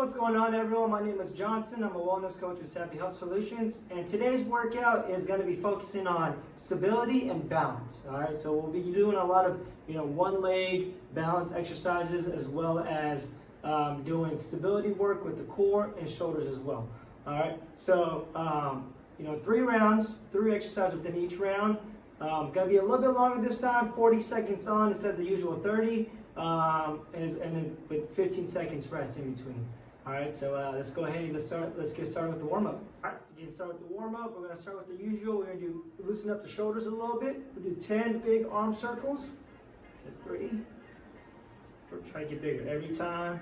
What's going on, everyone? My name is Johnson. I'm a wellness coach with Savvy Health Solutions, and today's workout is going to be focusing on stability and balance. All right, so we'll be doing a lot of one leg balance exercises, as well as doing stability work with the core and shoulders as well. All right, so 3 rounds, 3 exercises within each round. Going to be a little bit longer this time, 40 seconds on instead of the usual 30, and then with 15 seconds rest in between. All right, so let's go ahead and let's get started with the warm-up. All right, to get started with the warm-up, we're going to start with the usual. We're going to loosen up the shoulders a little bit. We'll do 10 big arm circles. 3. We'll try to get bigger every time.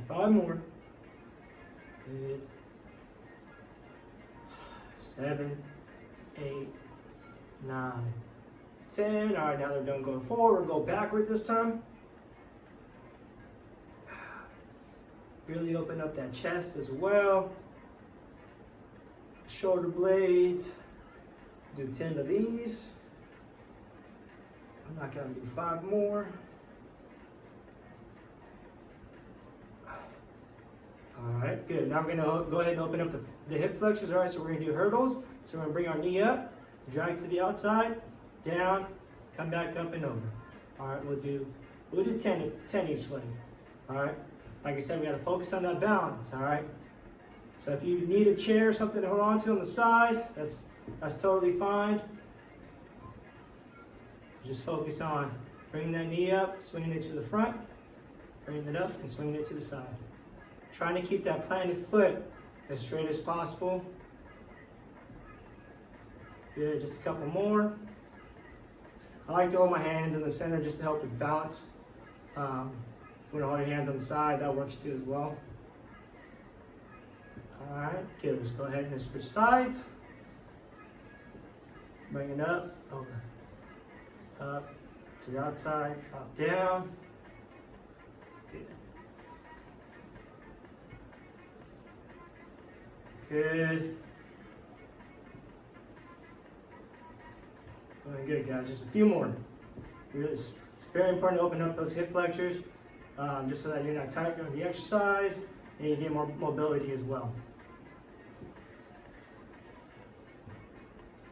5 more. 8, 7, 8, 9, 10. All right, now they're done going forward. We'll go backward this time. Really open up that chest as well. Shoulder blades. Do 10 of these. I'm not going to do 5 more. All right, good. Now we're going to go ahead and open up the hip flexors. All right, so we're going to do hurdles. So we're going to bring our knee up, drag to the outside, down, come back up and over. All right, we'll do 10 each leg. All right. Like I said, we got to focus on that balance, all right? So if you need a chair or something to hold on to on the side, that's totally fine. Just focus on bringing that knee up, swinging it to the front, bringing it up and swinging it to the side. Trying to keep that planted foot as straight as possible. Good, just a couple more. I like to hold my hands in the center just to help with balance. When you hold your hands on the side, that works too as well. All right, good. Let's go ahead and switch sides. Bring it up, over, up to the outside, drop down. Good. Doing good, guys. Just a few more. It's very important to open up those hip flexors. Just so that you're not tight during the exercise and you get more mobility as well.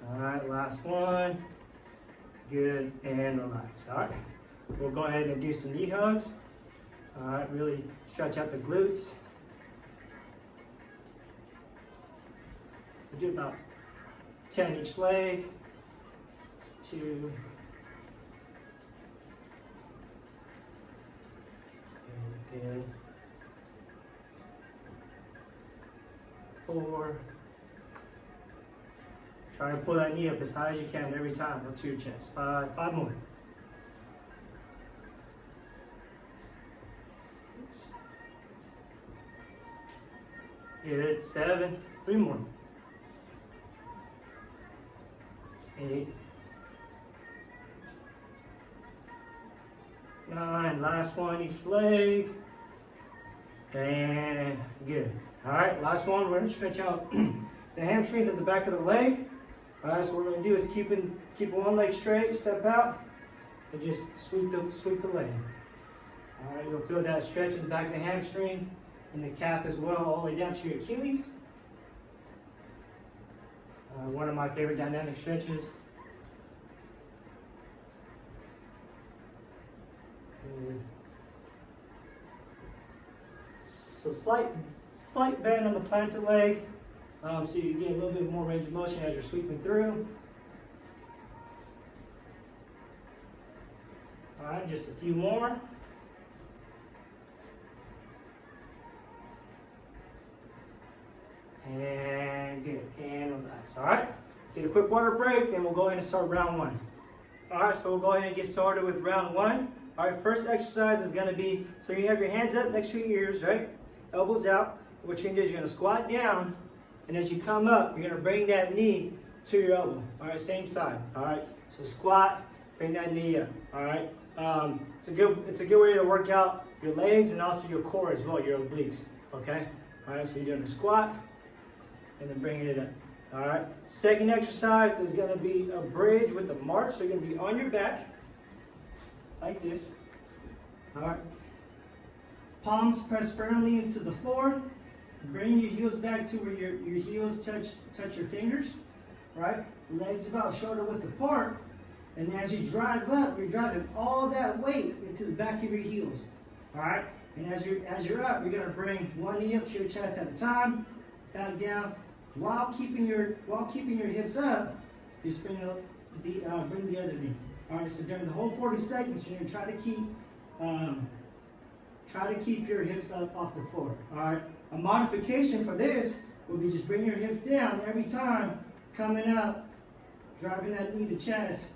All right, last one. Good, and relax. All right, we'll go ahead and do some knee hugs. All right, really stretch out the glutes. We'll do about 10 each leg. 2. Good. 4. Try to pull that knee up as high as you can every time, up to your chest. 5 more. Good. 7. 3 more. 8. 9. Last one each leg. And good. All right, last one. We're going to stretch out the hamstrings at the back of the leg. All right, so what we're going to do is keep one leg straight, step out, and just sweep the leg. All right, you'll feel that stretch in the back of the hamstring and the calf as well, all the way down to your Achilles. One of my favorite dynamic stretches. So slight bend on the planted leg, so you get a little bit more range of motion as you're sweeping through. All right, just a few more. And good, and relax. All right, get a quick water break, then we'll go ahead and start round 1. All right, so we'll go ahead and get started with round 1. All right, first exercise is going to be, so you have your hands up next to your ears, right? Elbows out. What you're going to do is you're going to squat down, and as you come up, you're going to bring that knee to your elbow. All right, same side. All right, so squat, bring that knee up. All right, it's a good way to work out your legs and also your core as well, your obliques. Okay. All right, so you're doing a squat and then bringing it up. All right. Second exercise is going to be a bridge with a march. So you're going to be on your back like this. All right. Palms press firmly into the floor. Bring your heels back to where your heels touch your fingers. Right? Legs about shoulder width apart. And as you drive up, you're driving all that weight into the back of your heels. All right? And as you're up, you're gonna bring one knee up to your chest at a time, back down, while keeping your hips up. Just bring the other knee. All right. So during the whole 40 seconds, you're gonna try to keep your hips up off the floor. All right. A modification for this would be just bring your hips down every time, coming up, driving that knee to chest,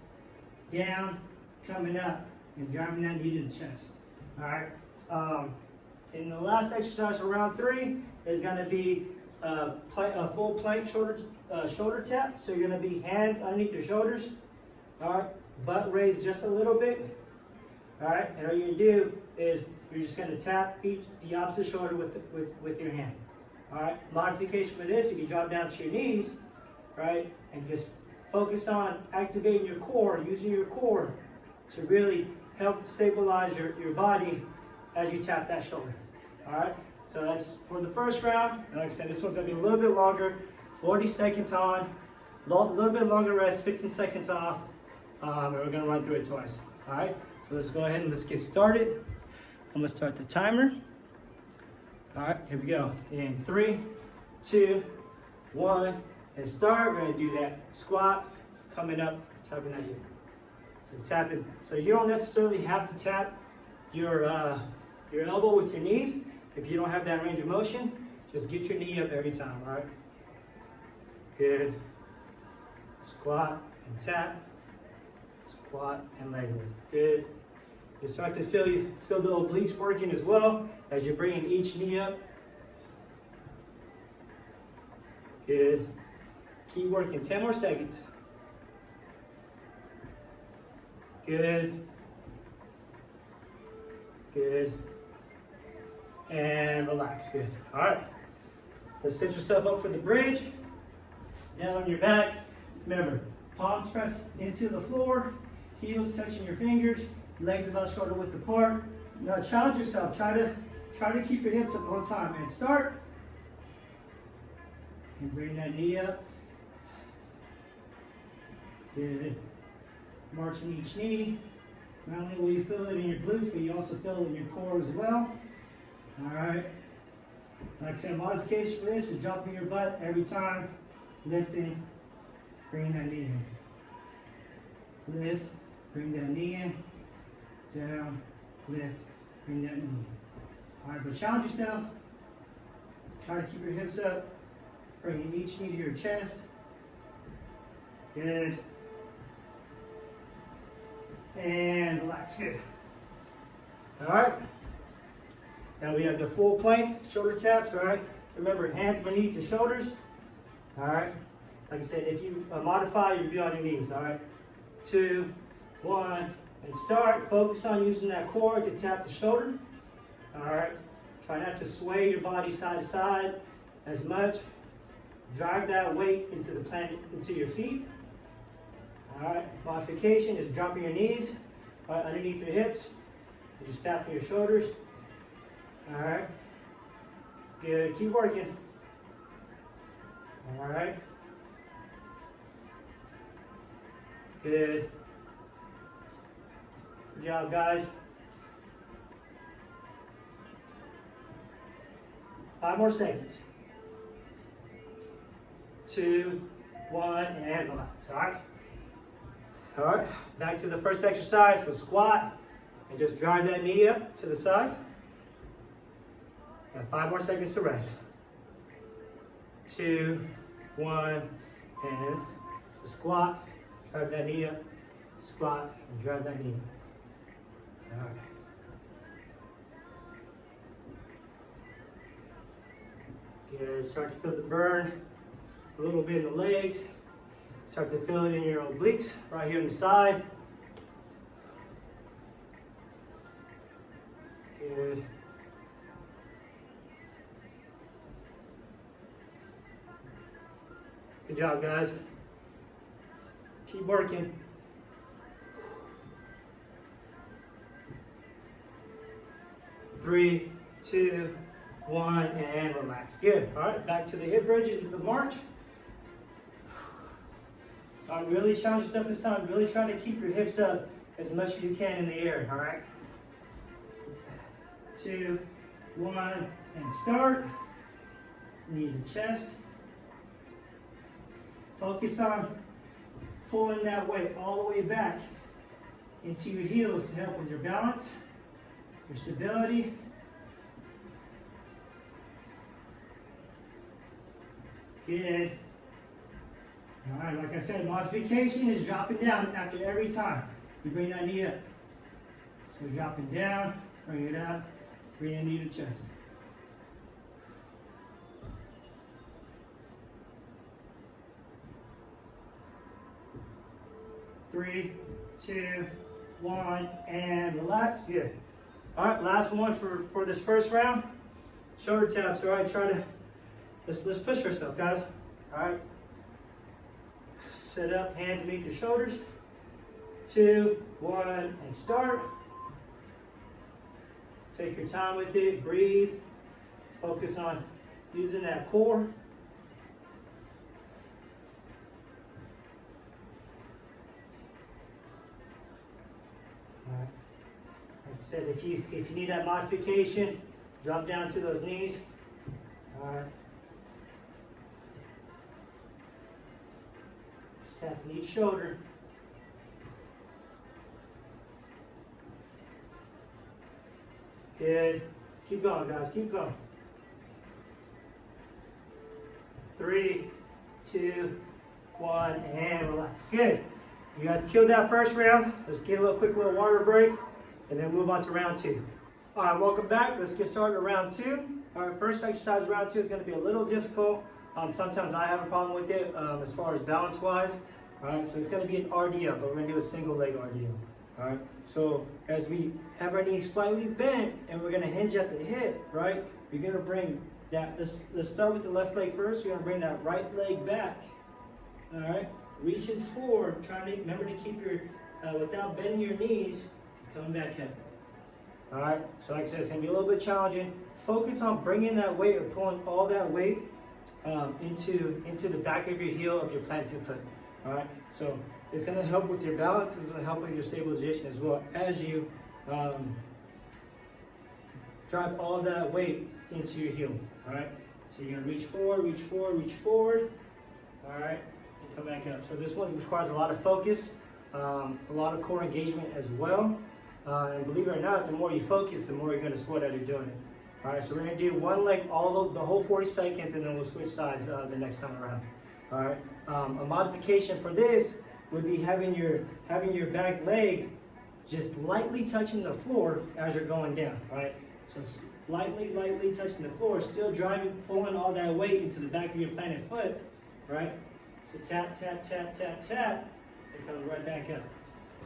down, coming up, and driving that knee to the chest. All right. And the last exercise for round 3 is going to be a full plank shoulder tap. So you're going to be hands underneath your shoulders. All right. Butt raised just a little bit. All right. And all you're going to do is you're just going to tap the opposite shoulder with your hand. All right. Modification for this, if you drop down to your knees, right, and just focus on activating your core, using your core to really help stabilize your body as you tap that shoulder. All right. So that's for the first round. And like I said, this one's going to be a little bit longer. 40 seconds on, a little bit longer rest, 15 seconds off. And we're going to run through it twice. All right. So let's go ahead and let's get started. I'm going to start the timer. All right, here we go. In 3, 2, 1, and start. We're going to do that squat, coming up, tapping that heel. So tap it. So you don't necessarily have to tap your elbow with your knees. If you don't have that range of motion, just get your knee up every time, all right? Good. Squat and tap. Squat and leg lift. Good. You start to feel the obliques working as well as you're bringing each knee up. Good. Keep working. 10 more seconds. Good. Good. And relax. Good. All right. Let's set yourself up for the bridge. Down on your back. Remember, palms press into the floor, heels touching your fingers, legs about shoulder width apart. Now challenge yourself. Try to keep your hips up on time. And start. And bring that knee up. Good. Marching each knee. Not only will you feel it in your glutes, but you also feel it in your core as well. All right. Like I said, modification for this is dropping your butt every time, lifting, bringing that knee in. Lift, bring that knee in, down, lift, bring that knee in. All right, but challenge yourself. Try to keep your hips up, bringing each knee to your chest. Good. And relax, good. All right. Now we have the full plank, shoulder taps, all right? Remember, hands beneath your shoulders, all right? Like I said, if you modify, you'll be on your knees, all right? 2, 1, and start. Focus on using that core to tap the shoulder, all right? Try not to sway your body side to side as much. Drive that weight into the planet, into your feet, all right? Modification is dropping your knees right underneath your hips, and just tapping your shoulders. All right. Good. Keep working. All right. Good. Good job, guys. 5 more seconds. 2, 1, and relax. All right. All right. Back to the first exercise. So squat and just drive that knee up to the side. Got 5 more seconds to rest. 2, 1, and so squat, drive that knee up, squat, and drive that knee up. All right. Good. Start to feel the burn a little bit in the legs. Start to feel it in your obliques right here on the side. Good. Good job, guys. Keep working. 3, 2, 1, and relax. Good. All right, back to the hip bridges with the march. All right, really challenge yourself this time. Really try to keep your hips up as much as you can in the air. All right. 2, 1, and start. Knee to chest. Focus on pulling that weight all the way back into your heels to help with your balance, your stability. Good. All right, like I said, modification is dropping down after every time you bring that knee up. So dropping down, bring it up, bring the knee to chest. Three, 2, 1, and relax. Good. All right, last one for this first round. Shoulder taps. All right, let's push ourselves, guys. All right. Sit up, hands beneath your shoulders. 2, 1, and start. Take your time with it. Breathe. Focus on using that core. All right. Like I said, if you need that modification, drop down to those knees. All right. Just tapping each shoulder. Good. Keep going, guys. Keep going. 3, 2, 1, and relax. Good. You guys killed that first round. Let's get a quick little water break, and then move on to round 2. All right, welcome back. Let's get started with round 2. All right, first exercise, round 2, is going to be a little difficult. Sometimes I have a problem with it as far as balance-wise. All right, so it's going to be an RDL, but we're going to do a single leg RDL. All right, so as we have our knee slightly bent and we're going to hinge at the hip, right, you're going to bring that, let's start with the left leg first. You're going to bring that right leg back. All right, reaching forward, trying to remember to keep your, without bending your knees, coming back in. All right, so like I said, it's going to be a little bit challenging. Focus on bringing that weight or pulling all that weight into the back of your heel of your planted foot. All right, so it's going to help with your balance. It's going to help with your stabilization as well as you drive all that weight into your heel. All right, so you're going to reach forward, reach forward, reach forward. All right, and come back up. So this one requires a lot of focus, a lot of core engagement as well. And believe it or not, the more you focus, the more you're going to sweat as you're doing it. All right, so we're going to do one leg the whole 40 seconds, and then we'll switch sides the next time around. All right, a modification for this would be having your back leg just lightly touching the floor as you're going down. All right, so lightly touching the floor, still pulling all that weight into the back of your planted foot. Right, so tap, tap, tap, tap, tap, it comes right back up.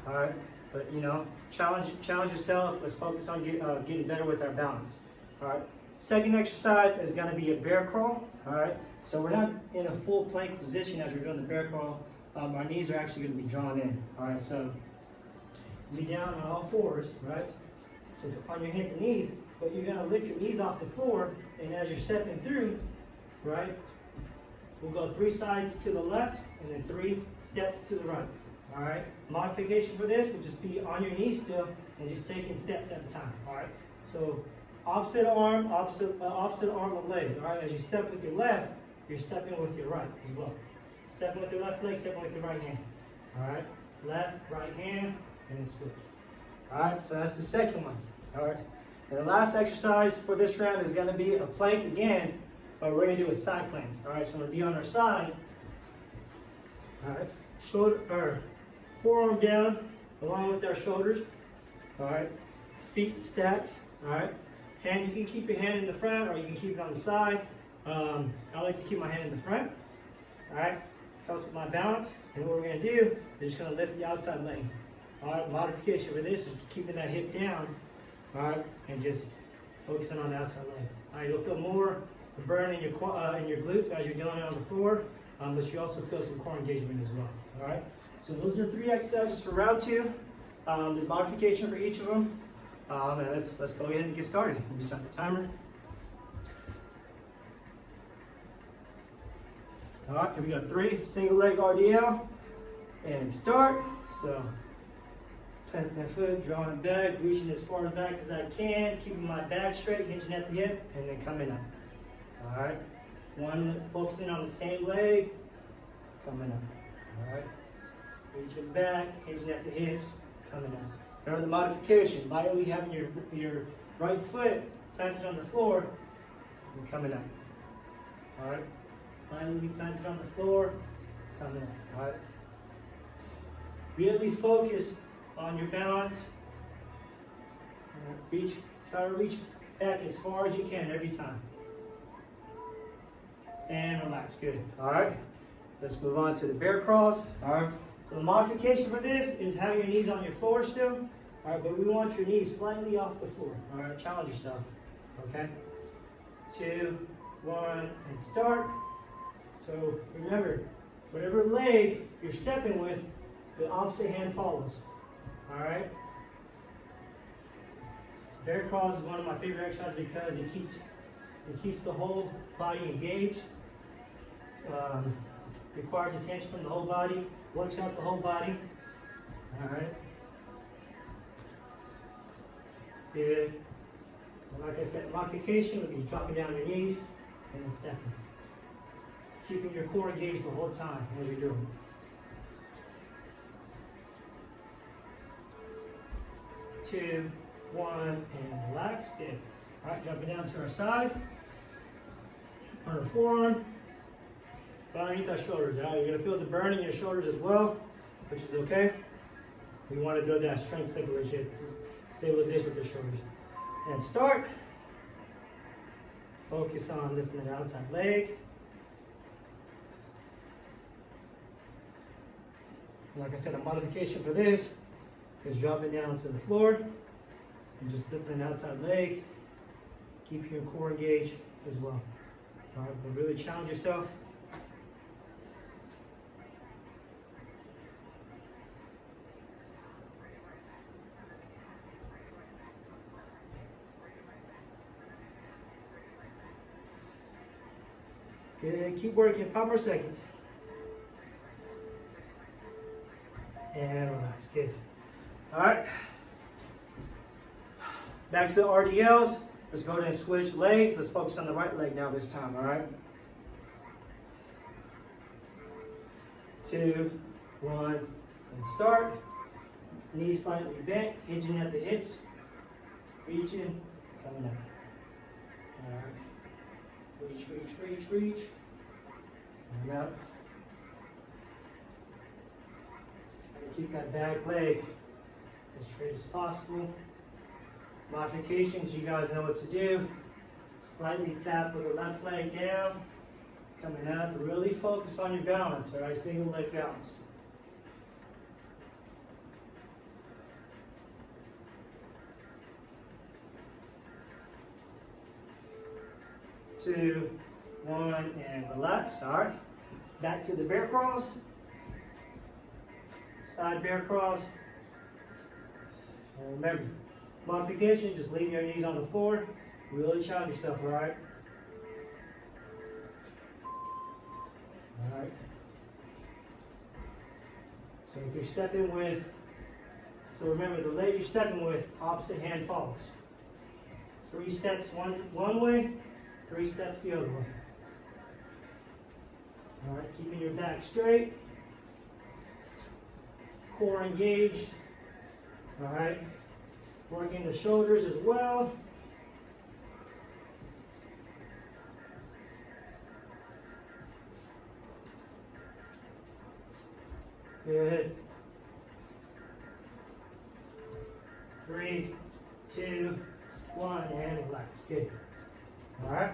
All right, but you know, challenge yourself. Let's focus on getting better with our balance. All right, second exercise is going to be a bear crawl. All right, so we're not in a full plank position as we're doing the bear crawl. Our knees are actually going to be drawn in. All right, so be down on all fours, right? So on your hands and knees, but you're going to lift your knees off the floor, and as you're stepping through, right, we'll go 3 sides to the left and then 3 steps to the right. All right, modification for this would just be on your knees still and just taking steps at a time. All right, so opposite arm of leg. All right, as you step with your left, you're stepping with your right as well. Stepping with your left leg, stepping with your right hand. All right, left, right hand, and then switch. All right, so that's the second one. All right, and the last exercise for this round is going to be a plank again, but we're going to do a side plank. All right, so we'll be on our side. All right, forearm down along with our shoulders. All right, feet stacked. All right, you can keep your hand in the front or you can keep it on the side. I like to keep my hand in the front. All right, helps with my balance. And what we're going to do is just going to lift the outside leg. All right, modification for this is keeping that hip down. All right, and just focusing on the outside leg. All right, you'll feel more burn in your glutes as you're doing it on the floor, but you also feel some core engagement as well. All right, so those are 3 exercises for round 2. There's modification for each of them. And let's go ahead and get started. Let me start the timer. All right, here we go. 3 single leg RDL and start. So planting that foot, drawing it back, reaching as far back as I can, keeping my back straight, hinging at the hip, and then coming up. All right, one focusing on the same leg, coming up. All right, reaching back, hinging at the hips, coming up. Remember the modification, lightly having your right foot planted on the floor and coming up. All right, lightly planted on the floor, coming up. All right, really focus on your balance. Try to reach back as far as you can every time. And relax, good. All right, let's move on to the bear crawls. All right, so the modification for this is having your knees on your floor still. All right, but we want your knees slightly off the floor. All right, challenge yourself. Okay, 2, 1, and start. So remember, whatever leg you're stepping with, the opposite hand follows. All right. Bear crawls is one of my favorite exercises because it keeps the whole body engaged. Requires attention from the whole body. Works out the whole body. All right. Good. And like I said, modification would be dropping down your knees and then stepping. Keeping your core engaged the whole time as you're doing it. 2, 1, and relax. Good. All right, jumping down to our side. On our forearm. Underneath our shoulders. All right, you're going to feel the burn in your shoulders as well, which is okay. We want to build that strength stabilization with the shoulders. And start. Focus on lifting the outside leg. Like I said, a modification for this is dropping down to the floor and just lifting the outside leg. Keep your core engaged as well. All right, but really challenge yourself. Good, keep working, 5 more seconds. And relax, good. All right, back to the RDLs. Let's go ahead and switch legs. Let's focus on the right leg now this time, all right? 2, 1, and start. Knees slightly bent, hinging at the hips, reaching, coming up. All right, reach, reach, reach, reach, coming up. Keep that back leg as straight as possible. Modifications, you guys know what to do. Slightly tap with the left leg down, coming up. Really focus on your balance, all right? Single leg balance. Two, 1, and relax. All right. Back to the bear crawls. Side bear crawls. And remember, modification, just leave your knees on the floor. Really challenge yourself, all right? All right. So if you're stepping with, so remember the leg you're stepping with, opposite hand follows. 3 steps one way, 3 steps the other way. All right, keeping your back straight. Core engaged. All right, working the shoulders as well. Good. 3, 2, 1, and relax. Good. All right.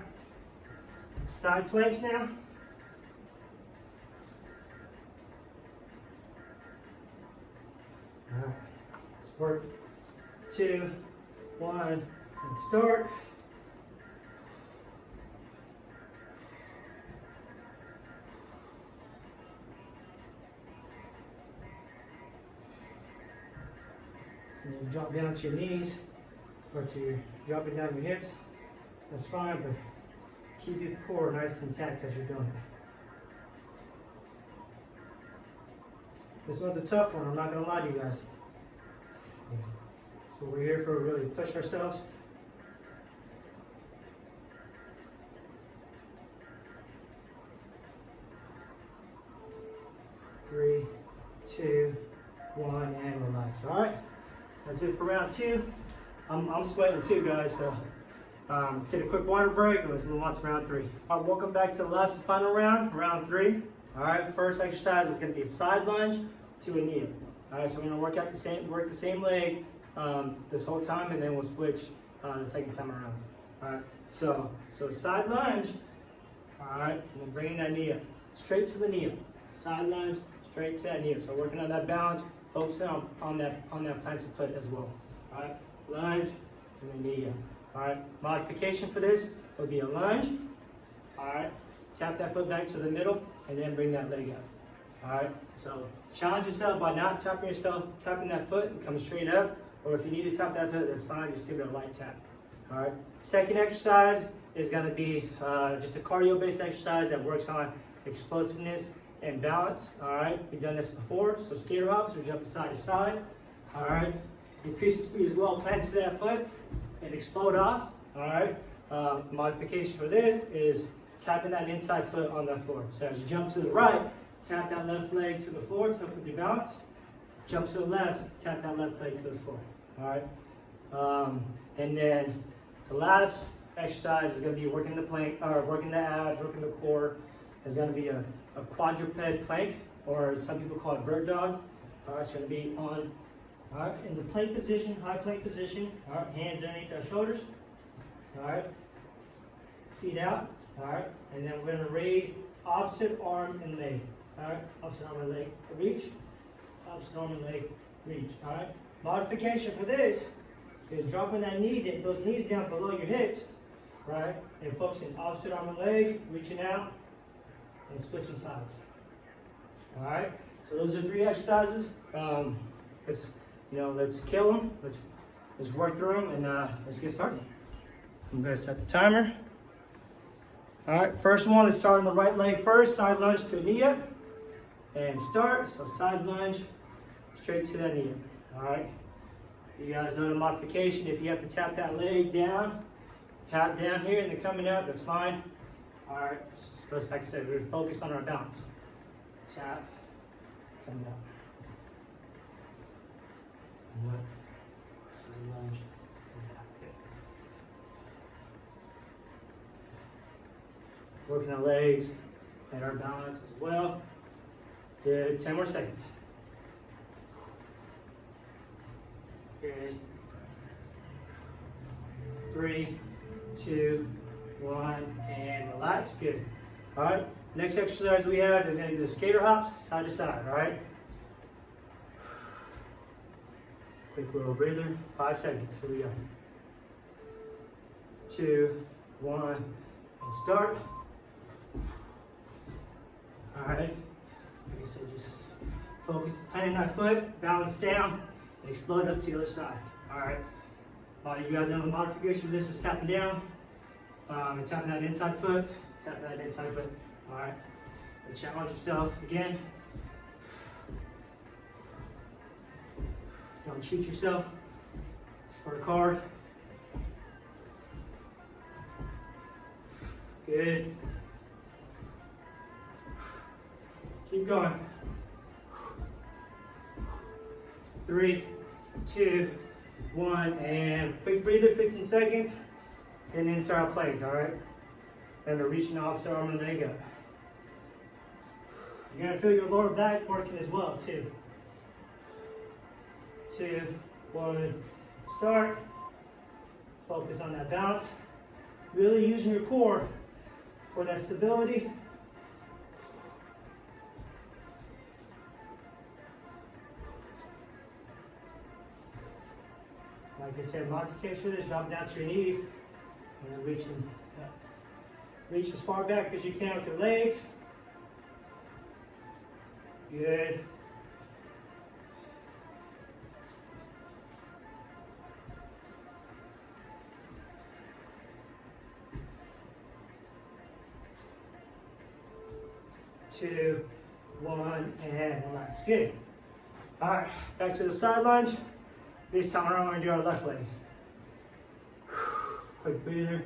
Side planks now. All right. Let's work. 2, 1, and start. And then drop down to your knees. or to your dropping down your hips, that's fine, but keep your core nice and intact as you're doing it. This one's a tough one, I'm not gonna lie to you guys. So we're here for really push ourselves. Three, two, one, and relax. All right, that's it for round two. I'm sweating too, guys. So let's get a quick water break and let's move on to round three. All right, welcome back to the last and final round, round three. All right, first exercise is going to be a side lunge to a knee. All right, so we're going to work the same leg this whole time, and then we'll switch the second time around. All right, so side lunge. All right, and then bringing that knee up, straight to the knee. Side lunge, straight to that knee. So working on that balance, focusing on that planted foot as well. All right, lunge and then knee up. All right, modification for this would be a lunge. All right, tap that foot back to the middle and then bring that leg up. All right, so challenge yourself by not tapping that foot and coming straight up. Or if you need to tap that foot, that's fine. Just give it a light tap. All right. Second exercise is going to be just a cardio-based exercise that works on explosiveness and balance. All right. We've done this before. So skater hops, we jump side to side. All right. Increase the speed as well. Plant to that foot and explode off. All right. Modification for this is tapping that inside foot on the floor. So as you jump to the right, tap that left leg to the floor to help with your balance. Jump to the left, tap that left leg to the floor. All right. And then the last exercise is going to be working the plank, or working the abs, working the core. It's going to be a quadruped plank, or some people call it bird dog. All right, it's going to be on, all right, in the plank position, high plank position. All right, hands underneath our shoulders. All right, feet out. All right, and then we're going to raise opposite arm and leg. All right, opposite arm and leg, reach. Opposite arm and leg, reach. All right. Modification for this is dropping those knees down below your hips, right, and focusing opposite arm and leg, reaching out, and switching sides. All right. So those are 3 exercises. Let's kill them. Let's work through them, and let's get started. I'm gonna set the timer. All right. First one is start on the right leg first. Side lunge to knee up, and start. So side lunge, straight to that knee up. All right. You guys know the modification. If you have to tap that leg down, tap down here and then coming up, that's fine. All right. Just like I said, we're focused on our balance. Tap, coming up. Coming up. Side lunge, coming up. Good. Working our legs and our balance as well. Good. 10 more seconds. Good. 3, 2, 1, and relax. Good. All right. Next exercise we have is going to be the skater hops, side to side. All right. Quick little breather. 5 seconds. Here we go. 2, 1, and start. All right. Like I said, just focus, planting that foot, balance down. Explode up to the other side. All right. You guys know the modification for this is tapping down and tapping that inside foot. Tap that inside foot. All right. Challenge yourself again. Don't cheat yourself. Just work hard. Good. Keep going. 3, 2, 1, and quick breather, 15 seconds, and into our plank, all right? And we're reaching the opposite arm and leg up. You're gonna feel your lower back working as well, too. 2, 1, start. Focus on that balance. Really using your core for that stability. Like I said, modification for this, drop down to your knees, and then reach as far back as you can with your legs. Good. 2, 1, and relax. Good. All right, back to the side lunge. This time around, we're gonna do our left leg. Quick breather.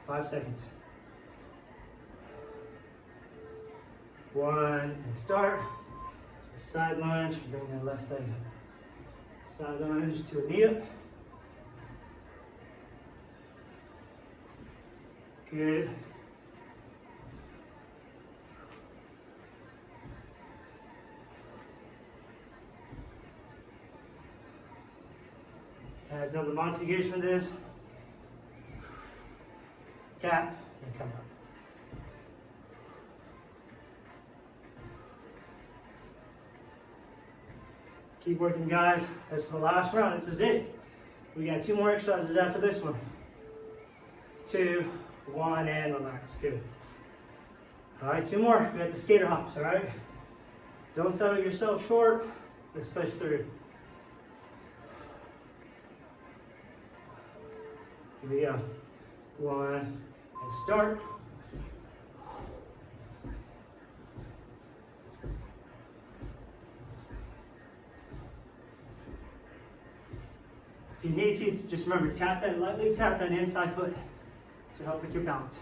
5 seconds. 1, and start. So side lunge, bring that left leg up. Side lunge to a knee up. Good. There's another modification for this. Tap and come up. Keep working, guys. This is the last round. This is it. We got 2 more exercises after this one. 2, 1, and relax. Good. All right, 2 more. We got the skater hops, all right? Don't settle yourself short. Let's push through. Here we go. 1, and start. If you need to, just remember, lightly tap that inside foot to help with your balance.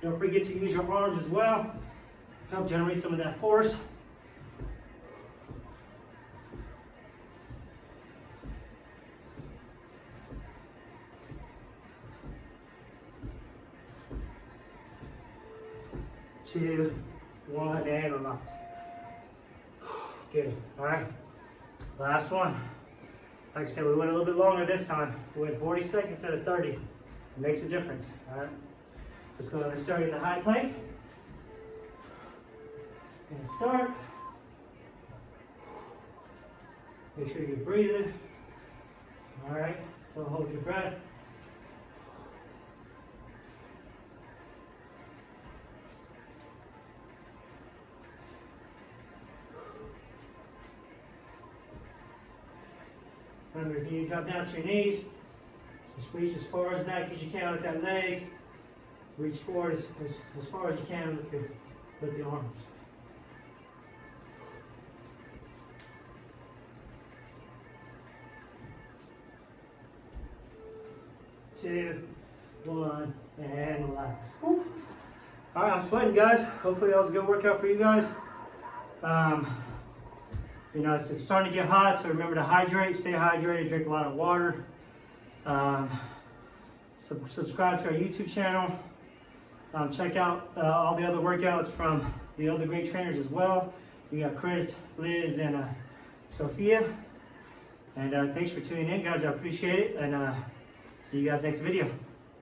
Don't forget to use your arms as well. Help generate some of that force. Two, 1, and relax. Good. All right. Last one. Like I said, we went a little bit longer this time. We went 40 seconds instead of 30. It makes a difference. All right. Let's go ahead and start in the high plank. And start. Make sure you're breathing. All right. Don't hold your breath. Remember, if you drop down to your knees, just reach as far as back as you can with that leg. Reach forward as far as you can with the arms. Two, 1, and relax. Whew. All right, I'm sweating, guys. Hopefully that was a good workout for you guys. You know, it's starting to get hot, so remember to hydrate, stay hydrated, drink a lot of water. Subscribe to our YouTube channel. Check out all the other workouts from the other great trainers as well. We got Chris, Liz, and Sophia. And thanks for tuning in, guys. I appreciate it. And see you guys next video.